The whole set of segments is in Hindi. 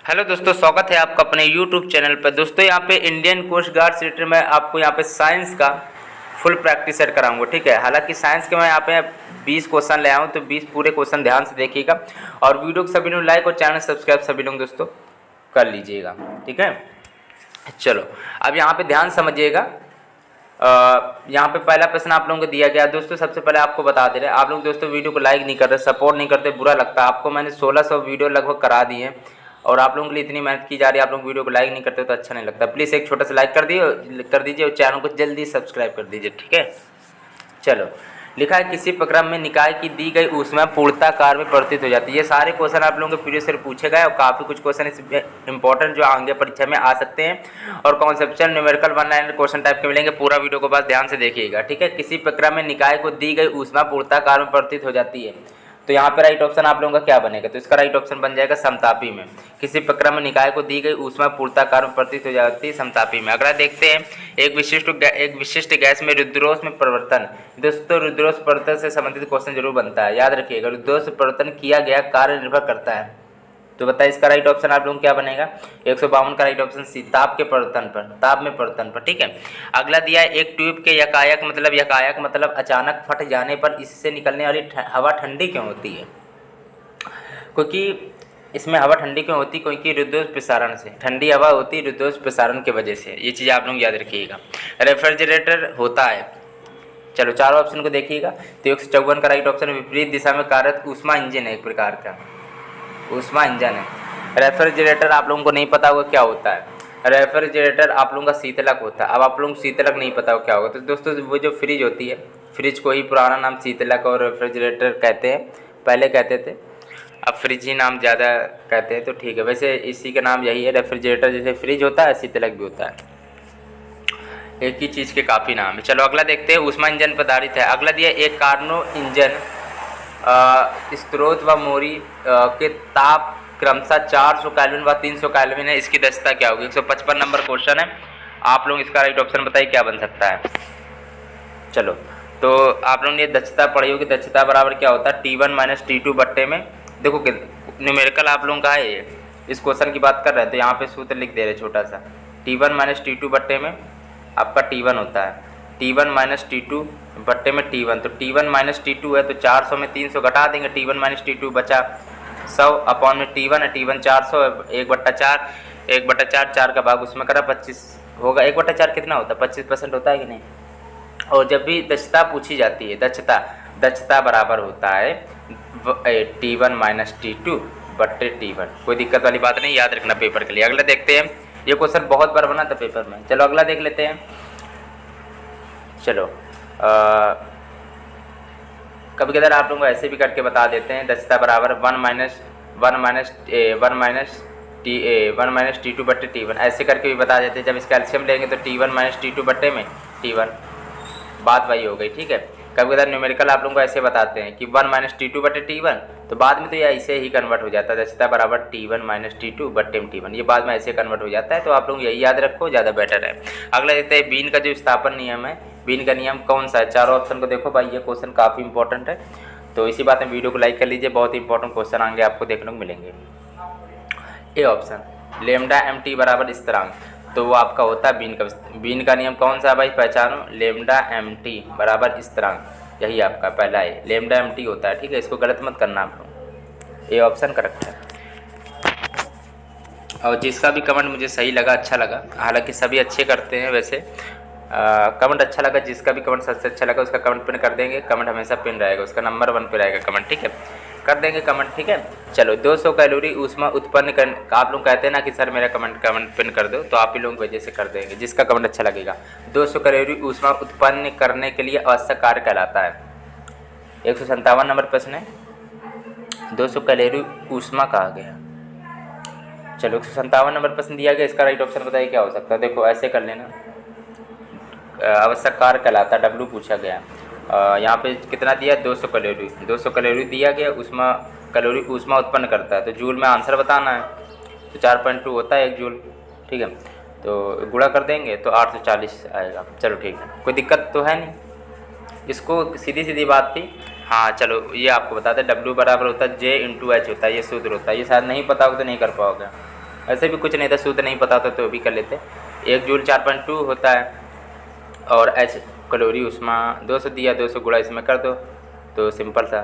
हेलो दोस्तों, स्वागत है आपका अपने यूट्यूब चैनल पर। दोस्तों यहाँ पे इंडियन कोस्ट गार्ड से रिलेटेड मैं आपको यहाँ पे साइंस का फुल प्रैक्टिस सेट कराऊंगा, ठीक है। हालांकि साइंस के मैं यहाँ पे 20 क्वेश्चन ले आऊँ, तो 20 पूरे क्वेश्चन ध्यान से देखिएगा और वीडियो को सभी लोग लाइक और चैनल सब्सक्राइब सभी लोग दोस्तों कर लीजिएगा, ठीक है। चलो अब यहाँ पे ध्यान समझिएगा। यहाँ पे पहला प्रश्न आप लोगों को दिया गया। दोस्तों सबसे पहले आपको बता दे रहे, आप लोग दोस्तों वीडियो को लाइक नहीं कर रहे, सपोर्ट नहीं करते, बुरा लगता है आपको। मैंने 1600 वीडियो लगभग करा दी है और आप लोगों के लिए इतनी मेहनत की जा रही है, आप लोग वीडियो को लाइक नहीं करते तो अच्छा नहीं लगता। प्लीज़ एक छोटा सा लाइक कर दीजिए और चैनल को जल्दी सब्सक्राइब कर दीजिए, ठीक है। चलो लिखा है किसी प्रक्रम में निकाय की दी गई ऊष्मा पूर्णताकार में परिवर्तित हो जाती है। ये सारे क्वेश्चन आप लोगों के प्रीवियस ईयर पूछे गए और काफ़ी कुछ क्वेश्चन इसमें इंपॉर्टेंट जो आगे परीक्षा में आ सकते हैं और conceptual numerical one liner question type के मिलेंगे। पूरा वीडियो को बस ध्यान से देखिएगा, ठीक है। किसी प्रक्रम में निकाय को दी गई ऊष्मा पूर्णताकार में परिवर्तित हो जाती है, तो यहाँ पे राइट ऑप्शन आप लोगों का क्या बनेगा? तो इसका राइट ऑप्शन बन जाएगा समतापी में। किसी प्रक्रम में निकाय को दी गई ऊष्मा पूर्णताकार में परिवर्तित हो जाती है समतापी में। अगला देखते हैं, एक विशिष्ट गैस में रुद्रोष्म में परिवर्तन। दोस्तों रुद्रोष्म परिवर्तन से संबंधित क्वेश्चन जरूर बनता है, याद रखिएगा। रुद्रोष्म परिवर्तन किया गया कार्य निर्भर करता है, तो बताइए इसका राइट ऑप्शन आप लोगों क्या बनेगा? 152 का राइट ऑप्शन सी, ताप के परिवर्तन पर, ताप में परिवर्तन पर, ठीक है। अगला दिया है, एक ट्यूब के यकायक मतलब अचानक फट जाने पर इससे निकलने वाली हवा ठंडी क्यों होती है? क्योंकि इसमें हवा ठंडी क्यों होती है? क्योंकि रुद्धोष्म प्रसारण से ठंडी हवा होती है, रुद्धोष्म प्रसारण की वजह से। ये चीज़ आप लोग याद रखिएगा। रेफ्रिजरेटर होता है, चलो चारों ऑप्शन को देखिएगा। तो 154 का राइट ऑप्शन विपरीत दिशा में कार्यरत ऊष्मा इंजन है, एक प्रकार का ऊष्मा इंजन है। रेफ्रिजरेटर आप लोगों को नहीं पता होगा क्या होता है। रेफ्रिजरेटर आप लोगों का शीतलक होता है। अब आप लोगों को शीतलक नहीं पता हो क्या होगा, तो दोस्तों वो जो फ्रिज होती है, फ्रिज को ही पुराना नाम शीतलक और रेफ्रिजरेटर कहते हैं, पहले कहते थे, अब फ्रिज ही नाम ज़्यादा कहते हैं, तो ठीक है। वैसे इसी का नाम यही है, रेफ्रिजरेटर। जैसे फ्रिज होता है शीतलक भी होता है, एक ही चीज़ के काफ़ी नाम है। चलो अगला देखते हैं, ऊष्मा इंजन पर आधारित है। अगला दिया एक कार्नो इंजन स्रोत व मोरी के ताप क्रमशः 400 केल्विन व 300 केल्विन है, इसकी दक्षता क्या होगी? 155 नंबर क्वेश्चन है। आप लोग इसका राइट ऑप्शन बताइए क्या बन सकता है। चलो तो आप लोगों ने दक्षता पढ़ी होगी, दक्षता बराबर क्या होता है? T1 माइनस T2 बट्टे में। देखो न्यूमेरिकल आप लोगों का है ये, इस क्वेश्चन की बात कर रहे हैं तो यहाँ पे सूत्र लिख दे रहे छोटा सा। T1 माइनस T2 बट्टे में आपका T1 होता है, T1 माइनस T2 बट्टे में T1, तो T1 माइनस T2 है तो 400 में 300 घटा देंगे, T1 माइनस T2 बचा 100 अपॉन में T1 है, T1 400 है, 1/4, 1/4 4 का भाग उसमें करा 25 होगा। 1/4 कितना होता है? 25% होता है कि नहीं? और जब भी दक्षता पूछी जाती है, दक्षता बराबर होता है T1 माइनस T2 बट्टे T1। कोई दिक्कत वाली बात नहीं, याद रखना पेपर के लिए। अगला देखते हैं, ये क्वेश्चन बहुत बार बना था पेपर में। चलो अगला देख लेते हैं। चलो कभी कभार आप लोगों को ऐसे भी करके बता देते हैं, दक्षता बराबर 1 माइनस T2 बट्टे T1, ऐसे करके भी बता देते हैं। जब इसका एलसीएम लेंगे तो T1 माइनस T2 बट्टे में T1, बात वही हो गई, ठीक है। कभी कभार न्यूमेरिकल आप लोगों को ऐसे बताते हैं कि 1 माइनस T2 बटे T1, तो बाद में तो ये ऐसे ही कन्वर्ट हो जाता है, दक्षता बराबर T1 माइनस T2 बटे T1, ये बाद में ऐसे कन्वर्ट हो जाता है। तो आप लोग यही याद रखो, ज़्यादा बेटर है। अगला देखते हैं, बीन का जो स्थापन नियम है, बीन का नियम कौन सा है? चारों ऑप्शन को देखो भाई, ये क्वेश्चन काफ़ी इंपॉर्टेंट है, तो इसी बात में वीडियो को लाइक कर लीजिए, बहुत इंपॉर्टेंट क्वेश्चन आगे आपको देखने को मिलेंगे। ए ऑप्शन लेमडा mt बराबर स्थिरांक, तो वो आपका होता है बीन का नियम कौन सा है भाई? पहचानो, लेमडा mt बराबर स्थिरांक, यही आपका पहला है, लेमडा mt होता है, ठीक है। इसको गलत मत करना आप लोग, ए ऑप्शन करेक्ट है। और जिसका भी कमेंट मुझे सही लगा, अच्छा लगा, हालांकि सभी अच्छे करते हैं वैसे, कमेंट अच्छा लगा, जिसका भी कमेंट सबसे अच्छा लगा उसका कमेंट पिन कर देंगे। कमेंट हमेशा पिन रहेगा, उसका नंबर 1 पे रहेगा कमेंट, ठीक है, कर देंगे कमेंट, ठीक है। चलो 200 कैलोरी ऊष्मा उत्पन्न कर, आप लोग कहते हैं ना कि सर मेरा कमेंट पिन कर दो, तो आप ही लोगों की वजह से कर देंगे, जिसका कमेंट अच्छा लगेगा। 200 कैलोरी ऊष्मा उत्पन्न करने के लिए आवश्यक कार्य कहलाता है। 157 नंबर प्रश्न है, 200 कैलोरी ऊष्मा कहा गया। चलो 157 नंबर प्रश्न दिया गया, इसका राइट ऑप्शन बताइए क्या हो सकता है? देखो ऐसे कर लेना, आवश्यक कार्य कहलाता है, W पूछा गया। यहाँ पे कितना दिया? 200 कैलोरी दिया गया, ऊष्मा उत्पन्न करता है, तो जूल में आंसर बताना है, तो 4.2 होता है 1 जूल, ठीक है। तो गुणा कर देंगे तो 840 आएगा। चलो ठीक है, कोई दिक्कत तो है नहीं, इसको सीधी बात थी। हाँ चलो ये आपको बता दें, W बराबर होता है J × H होता है, ये सूत्र होता है, ये शायद नहीं पता हो तो नहीं कर पाओगे, ऐसे भी कुछ नहीं था, सूत्र नहीं पता था तो भी कर लेते। 1 जूल 4.2 होता है और H कैलोरी ऊष्मा 200 दिया, 200 गुणा इसमें कर दो तो सिंपल था,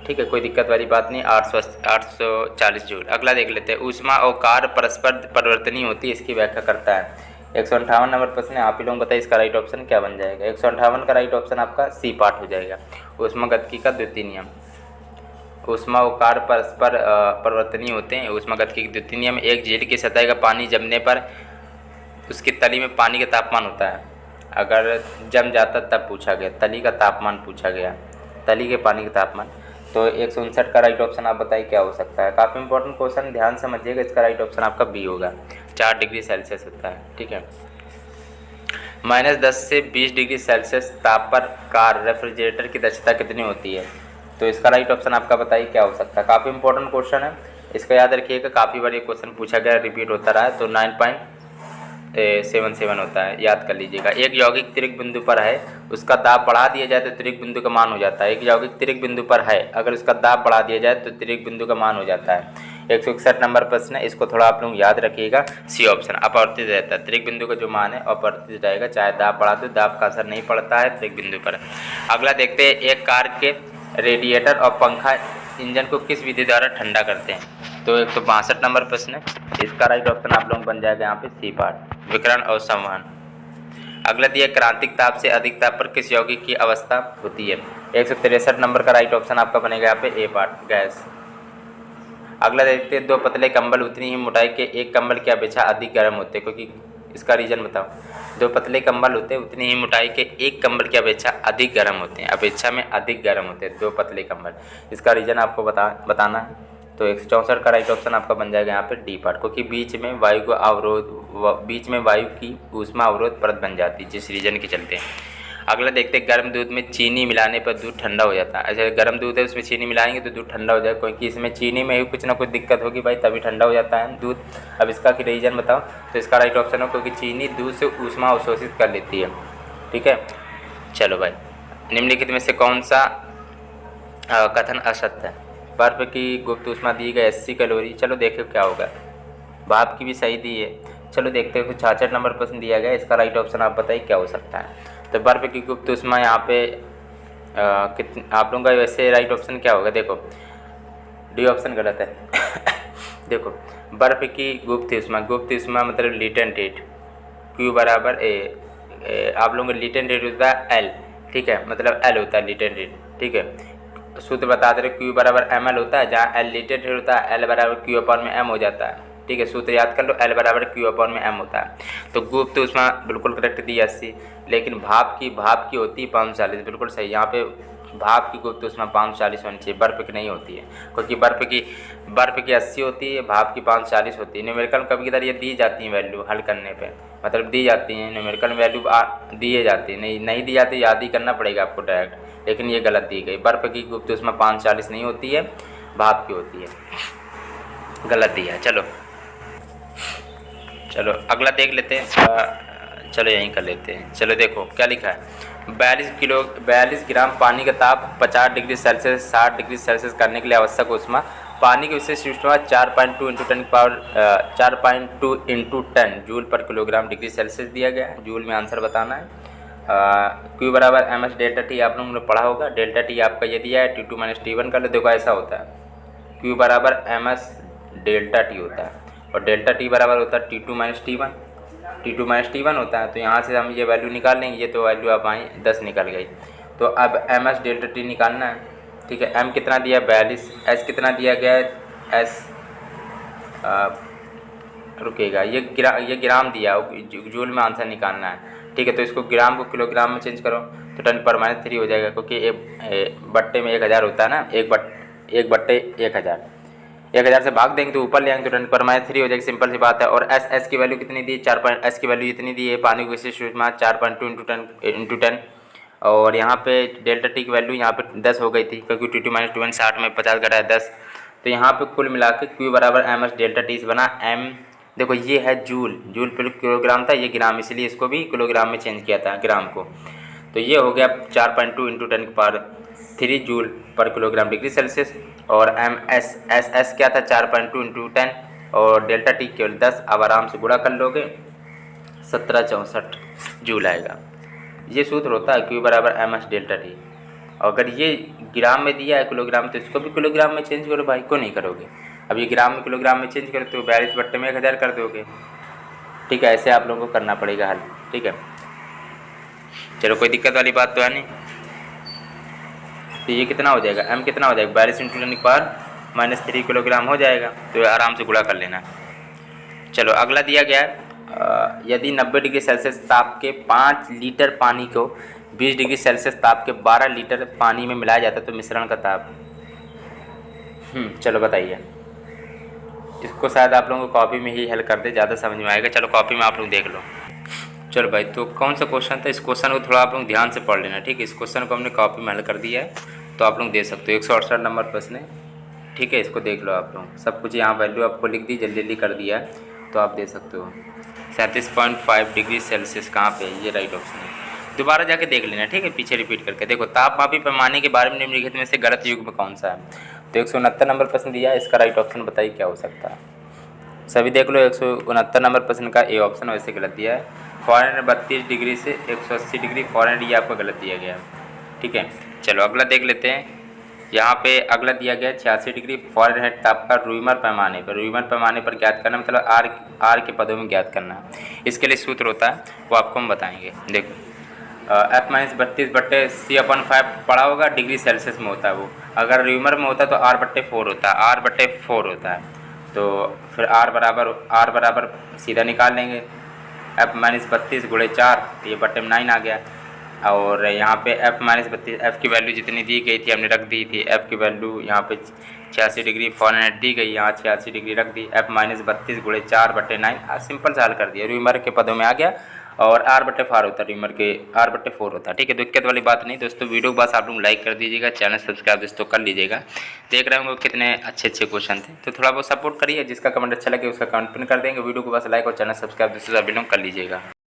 ठीक है, कोई दिक्कत वाली बात नहीं। 840 जूल। अगला देख लेते हैं, ऊष्मा और कार्य परस्पर परिवर्तनीय होती है, इसकी व्याख्या करता है। 158 नंबर प्रश्न है, आप ही लोग बताइए इसका राइट ऑप्शन क्या बन जाएगा। 158 का राइट ऑप्शन आपका सी पार्ट हो जाएगा, ऊष्मागतिकी का द्वितीय नियम। ऊष्मा और कार्य परस्पर परिवर्तनीय होते हैं। ऊष्मागतिकी के द्वितीय नियम, एक झील की सतह का पानी जमने पर उसकी तली में पानी का तापमान होता है, अगर जम जाता तब पूछा गया, तली का तापमान पूछा गया, तली के पानी का तापमान। तो 159 का राइट ऑप्शन आप बताइए क्या हो सकता है। काफ़ी इंपॉर्टेंट क्वेश्चन, ध्यान समझिएगा, इसका राइट ऑप्शन आपका बी होगा, 4 डिग्री सेल्सियस होता है, ठीक है। -10 से 20 डिग्री सेल्सियस ताप पर कार रेफ्रिजरेटर की दक्षता कितनी होती है, तो इसका राइट ऑप्शन आपका बताइए क्या हो सकता है। काफ़ी इंपॉर्टेंट क्वेश्चन है, इसका याद रखिएगा, काफ़ी बार ये क्वेश्चन पूछा गया, रिपीट होता रहा है, तो 9.77 होता है, याद कर लीजिएगा। एक यौगिक त्रिक बिंदु पर है, उसका दाब बढ़ा दिया जाए तो त्रिक बिंदु का मान हो जाता है। एक यौगिक त्रिक बिंदु पर है, अगर उसका दाब बढ़ा दिया जाए तो त्रिक बिंदु का मान हो जाता है। 161 नंबर प्रश्न है, इसको थोड़ा आप लोग याद रखिएगा, सी ऑप्शन अपरिवर्तित रहता है, त्रिक बिंदु का जो मान है अपरिवर्तित रहेगा, चाहे दाब बढ़ा दो, दाब का असर नहीं पड़ता है त्रिक बिंदु पर। अगला देखते हैं, एक कार के रेडिएटर और पंखा इंजन को किस विधि द्वारा ठंडा करते हैं, तो 162 नंबर प्रश्न है, इसका राइट ऑप्शन आप लोग बन जाएगा यहाँ पे सी पार्ट, विकिरण और संवहन। अगला दिया, क्रांतिक ताप से अधिक ताप पर किस यौगिक की अवस्था होती है। 163 नंबर का राइट ऑप्शन आपका बनेगा यहाँ पे ए पार्ट, गैस। अगला देखते हैं, 2 पतले कंबल उतनी ही मोटाई के एक कंबल की अपेक्षा अधिक गर्म होते हैं, क्योंकि इसका रीजन बताओ। 2 पतले कंबल होते हैं, उतनी ही मोटाई के एक कंबल की अपेक्षा अधिक गर्म होते हैं, अपेक्षा में अधिक गर्म होते हैं 2 पतले कंबल, इसका रीजन आपको बताना है। तो 164 का राइट ऑप्शन आपका बन जाएगा यहाँ पे डी पार्ट, क्योंकि बीच में वायु की ऊष्मा अवरोध परत बन जाती है, जिस रीजन के चलते। अगला देखते हैं, गर्म दूध में चीनी मिलाने पर दूध ठंडा हो जाता है। अच्छा, गर्म दूध है, उसमें चीनी मिलाएंगे तो दूध ठंडा हो जाएगा, क्योंकि इसमें चीनी में ही कुछ ना कुछ दिक्कत होगी भाई, तभी ठंडा हो जाता है दूध। अब इसका रीजन बताओ, तो इसका राइट ऑप्शन हो, क्योंकि चीनी दूध से ऊष्मा अवशोषित कर लेती है, ठीक है। चलो भाई, निम्नलिखित में से कौन सा कथन असत्य है। बर्फ की गुप्त ऊष्मा दी गई 80 कैलोरी, चलो देखो क्या होगा। भाप की भी सही दी है, चलो देखते हो। 66 नंबर प्रश्न दिया गया, इसका राइट ऑप्शन आप बताइए क्या हो सकता है। तो बर्फ की गुप्त ऊष्मा यहाँ पे आप लोगों का वैसे राइट ऑप्शन क्या होगा, देखो डी ऑप्शन गलत है देखो, बर्फ की गुप्त ऊष्मा मतलब लेटेंट हीट, क्यू बराबर आप लोगों का लेटेंट हीट होता है एल, ठीक है, मतलब एल होता है लेटेंट हीट, ठीक है। सूत्र बता दे रहे, क्यू बराबर एम एल होता है, जहाँ एल लेटेंट हीट होता है, एल बराबर क्यू अपॉन में एम हो जाता है, ठीक है। सूत्र याद कर लो, एल बराबर क्यू अपॉन में एम होता है। तो गुप्त ऊष्मा बिल्कुल करेक्ट दी 80, लेकिन भाप की होती है 540, बिल्कुल सही। यहाँ पे भाप की गुप्त ऊष्मा 540 होनी चाहिए, बर्फ़ की नहीं होती है, क्योंकि बर्फ़ की 80 होती है, भाप की 540 होती है। न्यूमेरिकल कभी कभार ये दी जाती हैं वैल्यू हल करने पे, मतलब दी जाती हैं न्यूमेरिकल वैल्यू दिए जाती है, नहीं दी जाती, याद ही करना पड़ेगा आपको डायरेक्ट, लेकिन ये गलत दी गई। बर्फ़ की गुप्त ऊष्मा 540 नहीं होती है, भाप की होती है, गलत दिया। चलो अगला देख लेते हैं, चलो यहीं कर लेते हैं। चलो देखो क्या लिखा है, 42 ग्राम पानी का ताप 50 डिग्री सेल्सियस 60 डिग्री सेल्सियस करने के लिए आवश्यक ऊष्मा, पानी की विशेष ऊष्मा 4.2 इंटू 10 जूल पर किलोग्राम डिग्री सेल्सियस दिया गया है। जूल में आंसर बताना है। क्यू बराबर एम एस डेल्टा टी आप लोगों ने पढ़ा होगा, डेल्टा टी आपका ये दिया है, T2 माइनस T1 कर लो। देखो ऐसा होता है, क्यू बराबर एम एस डेल्टा टी होता है और डेल्टा टी बराबर होता है T2 माइनस T1 होता है। तो यहाँ से हम ये वैल्यू निकाल लेंगे, ये तो वैल्यू आप आई 10 निकल गई। तो अब एम एस डेल्टा टी निकालना है, ठीक है। एम कितना दिया 42, एस कितना दिया गया है, एस रुकेगा, ये ग्राम दिया, जूल में आंसर निकालना है, ठीक है। तो इसको ग्राम को किलोग्राम में चेंज करो तो 10⁻³ हो जाएगा, क्योंकि एक बट्टे में 1000 होता है ना, एक बट्टे 1000 से भाग देंगे तो ऊपर ले आएंगे तो 10⁻³ हो जाएगी, सिंपल सी बात है। और एस की वैल्यू कितनी दी, एस की वैल्यू इतनी दी है, पानी की विशिष्ट ऊष्मा 4.2 इंटू 10 और यहाँ पे डेल्टा टी की वैल्यू यहाँ पे 10 हो गई थी, क्योंकि T2 माइनस T1 60 में 50 घटा है 10। तो यहाँ पे कुल मिला के क्यू बराबर एम एस डेल्टा टी से बना एम, देखो ये है जूल पर किलोग्राम था, ये ग्राम, इसलिए इसको भी किलोग्राम में चेंज किया था ग्राम को। तो ये हो गया 4.2 इंटू 10⁻³ जूल पर किलोग्राम डिग्री सेल्सियस। और एम एस क्या था 4.2 इंटू 10 और डेल्टा टी केवल 10। अब आराम से गुणा कर लोगे 1764 जूल आएगा। ये सूत्र होता है Q बराबर MS डेल्टा टी। अगर ये ग्राम में दिया है किलोग्राम, तो इसको भी किलोग्राम में चेंज करो भाई, क्यों नहीं करोगे। अब ये ग्राम में किलोग्राम में चेंज करो तो 42/1000 कर दोगे। ठीक है, ऐसे आप लोगों को करना पड़ेगा हल। ठीक है, चलो कोई दिक्कत वाली बात तो है नहीं। तो ये कितना हो जाएगा, M कितना हो जाएगा 42 × 10⁻³ किलोग्राम हो जाएगा। तो आराम से गुणा कर लेना। चलो अगला दिया गया है, यदि 90 डिग्री सेल्सियस ताप के 5 लीटर पानी को 20 डिग्री सेल्सियस ताप के 12 लीटर पानी में मिलाया जाता है तो मिश्रण का ताप। चलो बताइए। इसको शायद आप लोगों को कॉपी में ही हल कर दे, ज़्यादा समझ में आएगा। चलो कॉपी में आप लोग देख लो। चलो भाई, तो कौन सा क्वेश्चन था, इस क्वेश्चन को थोड़ा आप लोग ध्यान से पढ़ लेना। ठीक है, इस क्वेश्चन को हमने कॉपी में हल कर दिया है, तो आप लोग दे सकते हो। 168 नंबर प्रश्न है। ठीक है, इसको देख लो आप लोग, सब कुछ यहाँ वैल्यू आपको लिख दी, जल्दी जल्दी कर दिया है, तो आप दे सकते हो। 37.5 डिग्री सेल्सियस कहाँ पे है, ये राइट ऑप्शन है। दोबारा जाके देख लेना। ठीक है, पीछे रिपीट करके देखो। तापमापी पैमाने के बारे में निम्नलिखित में से गलत युग्म कौन सा है। तो 169 नंबर प्रश्न दिया है, इसका राइट ऑप्शन बताइए क्या हो सकता है। सभी देख लो। 169 नंबर प्रश्न का ए ऑप्शन वैसे गलत दिया है। फ़ॉरेनहाइट 32 डिग्री से 180 डिग्री फ़ॉरेनहाइट, ये आपको गलत दिया गया है। ठीक है, चलो अगला देख लेते हैं। यहाँ पे अगला दिया गया 86 डिग्री फ़ॉरेनहाइट ताप का रूइमर पैमाने पर, रूइमर पैमाने पर ज्ञात करना, मतलब आर के पदों में ज्ञात करना। इसके लिए सूत्र होता है, वो आपको हम बताएंगे। देखो F-32/C/5 पड़ा होगा, डिग्री सेल्सियस में होता है वो। अगर रूइमर में होता है तो R/4 होता है, R/4 होता है। तो फिर R बराबर सीधा निकाल लेंगे, F-32 × 4, ये बटे में 9 आ गया। और यहाँ पे F-32 F की वैल्यू जितनी दी गई थी हमने रख दी थी। F की वैल्यू यहाँ पे 86 डिग्री फ़ॉरेनहाइट दी गई, यहाँ 86 डिग्री रख दी। F-32 × 4 बटे 9, सिंपल सा हल कर दिया। रूइमर के पदों में आ गया, और R/4 होता है, रूइमर के R/4 होता है। ठीक है, दिक्कत वाली बात नहीं दोस्तों। वीडियो को बस आप लोग लाइक कर दीजिएगा, चैनल सब्सक्राइब दोस्तों कर लीजिएगा। देख रहे होंगे कितने अच्छे अच्छे क्वेश्चन थे, तो थोड़ा बहुत सपोर्ट करिए। जिसका कमेंट अच्छा लगे उसका कमेंट पिन कर देंगे। वीडियो को बस लाइक और चैनल सब्सक्राइब दोस्तों सभी लोग कर लीजिएगा।